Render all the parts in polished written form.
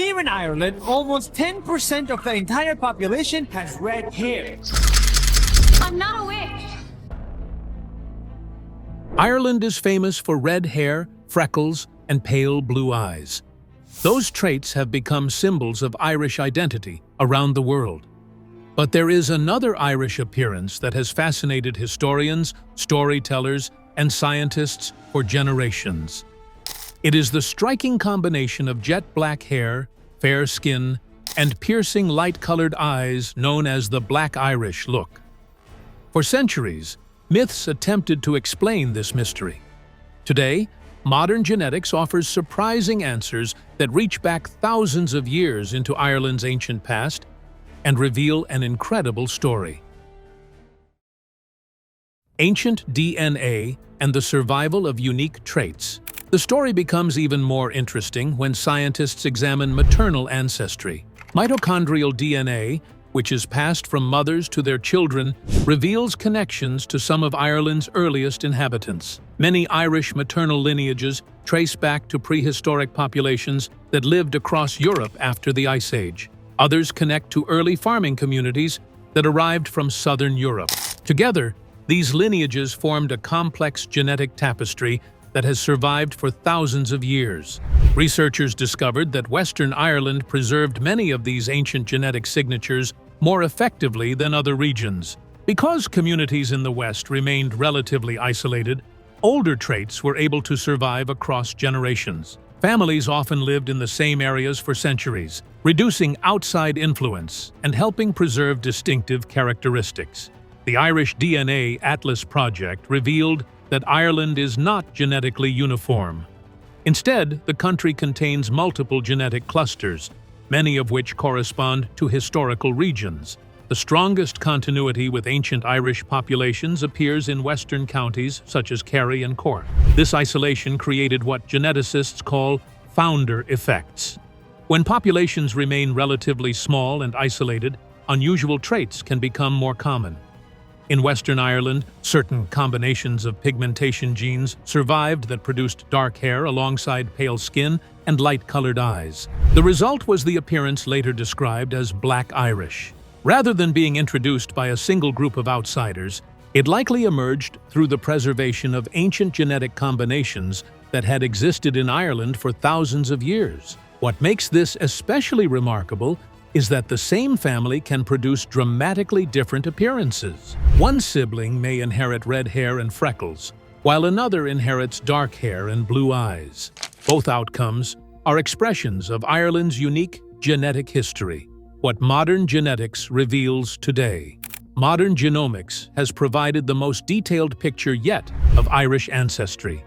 Here in Ireland, almost 10% of the entire population has red hair. I'm not a witch. Ireland is famous for red hair, freckles, and pale blue eyes. Those traits have become symbols of Irish identity around the world. But there is another Irish appearance that has fascinated historians, storytellers, and scientists for generations. It is the striking combination of jet black hair, fair skin, and piercing light-colored eyes known as the Black Irish look. For centuries, myths attempted to explain this mystery. Today, modern genetics offers surprising answers that reach back thousands of years into Ireland's ancient past and reveal an incredible story. Ancient DNA and the survival of unique traits. The story becomes even more interesting when scientists examine maternal ancestry. Mitochondrial DNA, which is passed from mothers to their children, reveals connections to some of Ireland's earliest inhabitants. Many Irish maternal lineages trace back to prehistoric populations that lived across Europe after the Ice Age. Others connect to early farming communities that arrived from southern Europe. Together, these lineages formed a complex genetic tapestry that has survived for thousands of years. Researchers discovered that Western Ireland preserved many of these ancient genetic signatures more effectively than other regions. Because communities in the West remained relatively isolated, older traits were able to survive across generations. Families often lived in the same areas for centuries, reducing outside influence and helping preserve distinctive characteristics. The Irish DNA Atlas Project revealed that Ireland is not genetically uniform. Instead, the country contains multiple genetic clusters, many of which correspond to historical regions. The strongest continuity with ancient Irish populations appears in western counties such as Kerry and Cork. This isolation created what geneticists call founder effects. When populations remain relatively small and isolated, unusual traits can become more common. In Western Ireland, certain combinations of pigmentation genes survived that produced dark hair alongside pale skin and light-colored eyes. The result was the appearance later described as Black Irish. Rather than being introduced by a single group of outsiders, it likely emerged through the preservation of ancient genetic combinations that had existed in Ireland for thousands of years. What makes this especially remarkable is that the same family can produce dramatically different appearances. One sibling may inherit red hair and freckles, while another inherits dark hair and blue eyes. Both outcomes are expressions of Ireland's unique genetic history. What modern genetics reveals today. Modern genomics has provided the most detailed picture yet of Irish ancestry.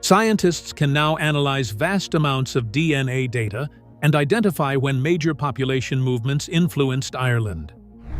Scientists can now analyze vast amounts of DNA data and identify when major population movements influenced Ireland.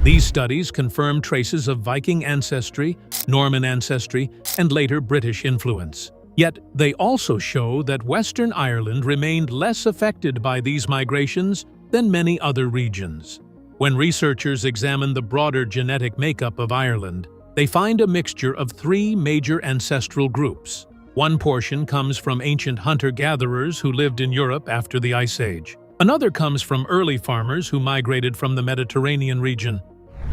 These studies confirm traces of Viking ancestry, Norman ancestry, and later British influence. Yet, they also show that Western Ireland remained less affected by these migrations than many other regions. When researchers examine the broader genetic makeup of Ireland, they find a mixture of three major ancestral groups. One portion comes from ancient hunter-gatherers who lived in Europe after the Ice Age. Another comes from early farmers who migrated from the Mediterranean region.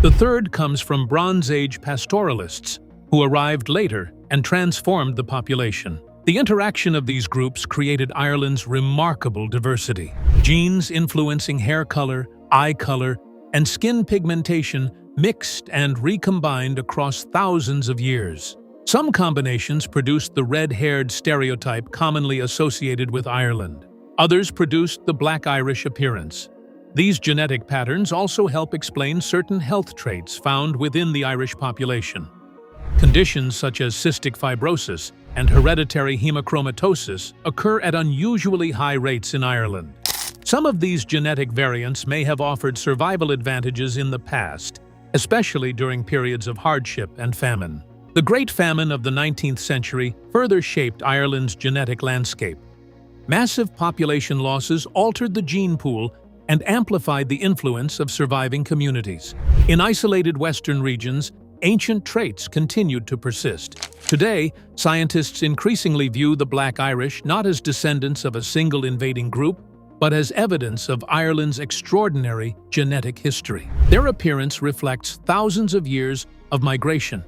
The third comes from Bronze Age pastoralists who arrived later and transformed the population. The interaction of these groups created Ireland's remarkable diversity. Genes influencing hair color, eye color, and skin pigmentation mixed and recombined across thousands of years. Some combinations produced the red-haired stereotype commonly associated with Ireland. Others produced the Black Irish appearance. These genetic patterns also help explain certain health traits found within the Irish population. Conditions such as cystic fibrosis and hereditary hemochromatosis occur at unusually high rates in Ireland. Some of these genetic variants may have offered survival advantages in the past, especially during periods of hardship and famine. The Great Famine of the 19th century further shaped Ireland's genetic landscape. Massive population losses altered the gene pool and amplified the influence of surviving communities. In isolated Western regions, ancient traits continued to persist. Today, scientists increasingly view the Black Irish not as descendants of a single invading group, but as evidence of Ireland's extraordinary genetic history. Their appearance reflects thousands of years of migration,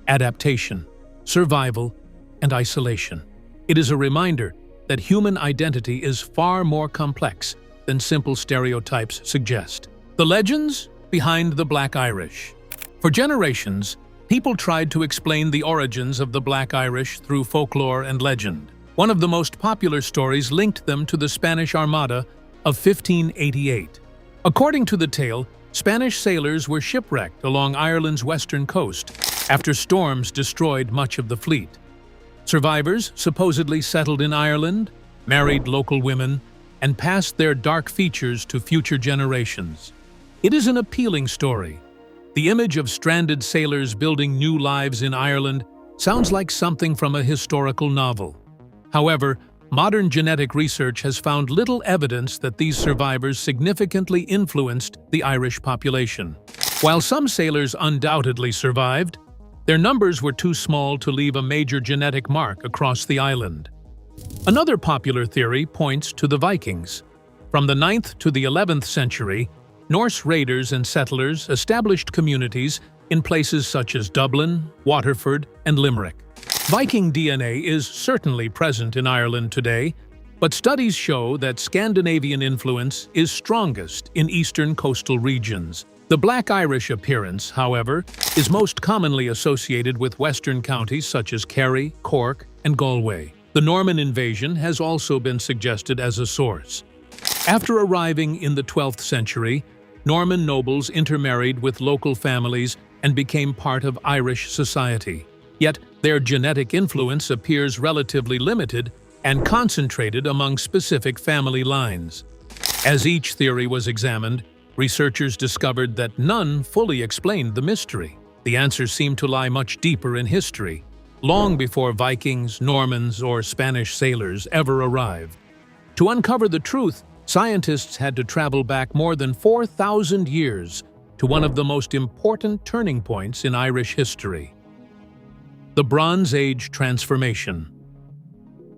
adaptation, survival, and isolation. It is a reminder that human identity is far more complex than simple stereotypes suggest. The legends behind the Black Irish. For generations, people tried to explain the origins of the Black Irish through folklore and legend. One of the most popular stories linked them to the Spanish Armada of 1588. According to the tale, Spanish sailors were shipwrecked along Ireland's western coast after storms destroyed much of the fleet. Survivors supposedly settled in Ireland, married local women, and passed their dark features to future generations. It is an appealing story. The image of stranded sailors building new lives in Ireland sounds like something from a historical novel. However, modern genetic research has found little evidence that these survivors significantly influenced the Irish population. While some sailors undoubtedly survived, their numbers were too small to leave a major genetic mark across the island. Another popular theory points to the Vikings. From the 9th to the 11th century, Norse raiders and settlers established communities in places such as Dublin, Waterford, and Limerick. Viking DNA is certainly present in Ireland today, but studies show that Scandinavian influence is strongest in eastern coastal regions. The Black Irish appearance, however, is most commonly associated with western counties such as Kerry, Cork, and Galway. The Norman invasion has also been suggested as a source. After arriving in the 12th century, Norman nobles intermarried with local families and became part of Irish society. Yet, their genetic influence appears relatively limited and concentrated among specific family lines. As each theory was examined, researchers discovered that none fully explained the mystery. The answers seem to lie much deeper in history, long before Vikings, Normans, or Spanish sailors ever arrived. To uncover the truth, scientists had to travel back more than 4,000 years to one of the most important turning points in Irish history: the Bronze Age transformation.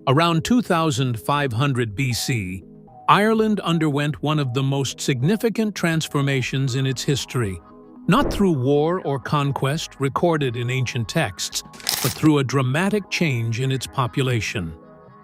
Around 2500 BC, Ireland underwent one of the most significant transformations in its history, not through war or conquest recorded in ancient texts, but through a dramatic change in its population.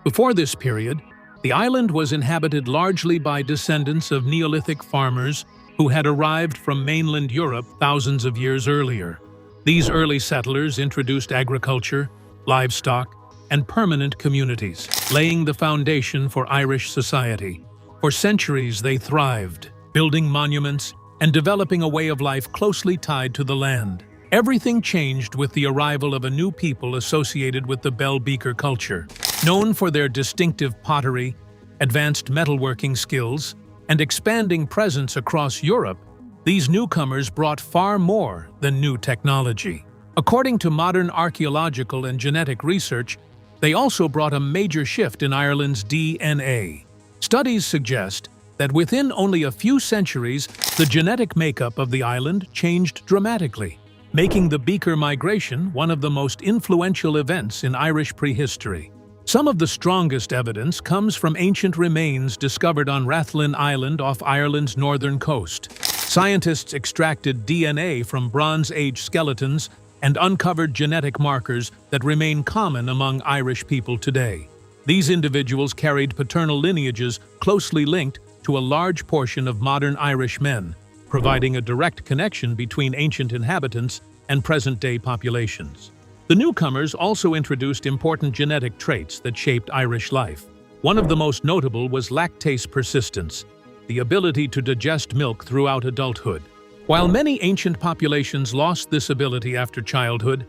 Before this period, the island was inhabited largely by descendants of Neolithic farmers who had arrived from mainland Europe thousands of years earlier. These early settlers introduced agriculture, livestock, and permanent communities, laying the foundation for Irish society. For centuries they thrived, building monuments and developing a way of life closely tied to the land. Everything changed with the arrival of a new people associated with the Bell Beaker culture. Known for their distinctive pottery, advanced metalworking skills, and expanding presence across Europe, these newcomers brought far more than new technology. According to modern archaeological and genetic research, they also brought a major shift in Ireland's DNA. Studies suggest that within only a few centuries, the genetic makeup of the island changed dramatically, making the Beaker migration one of the most influential events in Irish prehistory. Some of the strongest evidence comes from ancient remains discovered on Rathlin Island off Ireland's northern coast. Scientists extracted DNA from Bronze Age skeletons and uncovered genetic markers that remain common among Irish people today. These individuals carried paternal lineages closely linked to a large portion of modern Irish men, providing a direct connection between ancient inhabitants and present-day populations. The newcomers also introduced important genetic traits that shaped Irish life. One of the most notable was lactase persistence, the ability to digest milk throughout adulthood. While many ancient populations lost this ability after childhood,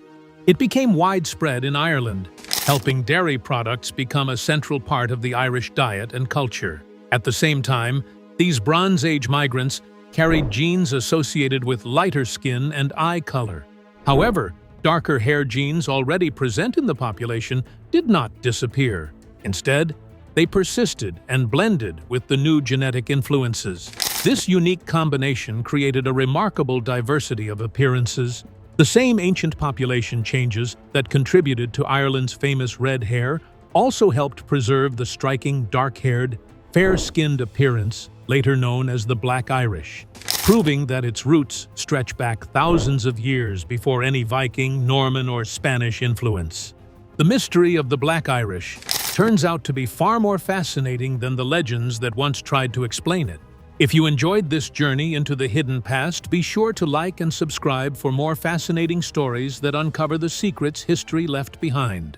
it became widespread in Ireland, helping dairy products become a central part of the Irish diet and culture. At the same time, these Bronze Age migrants carried genes associated with lighter skin and eye color. However, darker hair genes already present in the population did not disappear. Instead, they persisted and blended with the new genetic influences. This unique combination created a remarkable diversity of appearances. The same ancient population changes that contributed to Ireland's famous red hair also helped preserve the striking dark-haired, fair-skinned appearance, later known as the Black Irish, proving that its roots stretch back thousands of years before any Viking, Norman, or Spanish influence. The mystery of the Black Irish turns out to be far more fascinating than the legends that once tried to explain it. If you enjoyed this journey into the hidden past, be sure to like and subscribe for more fascinating stories that uncover the secrets history left behind.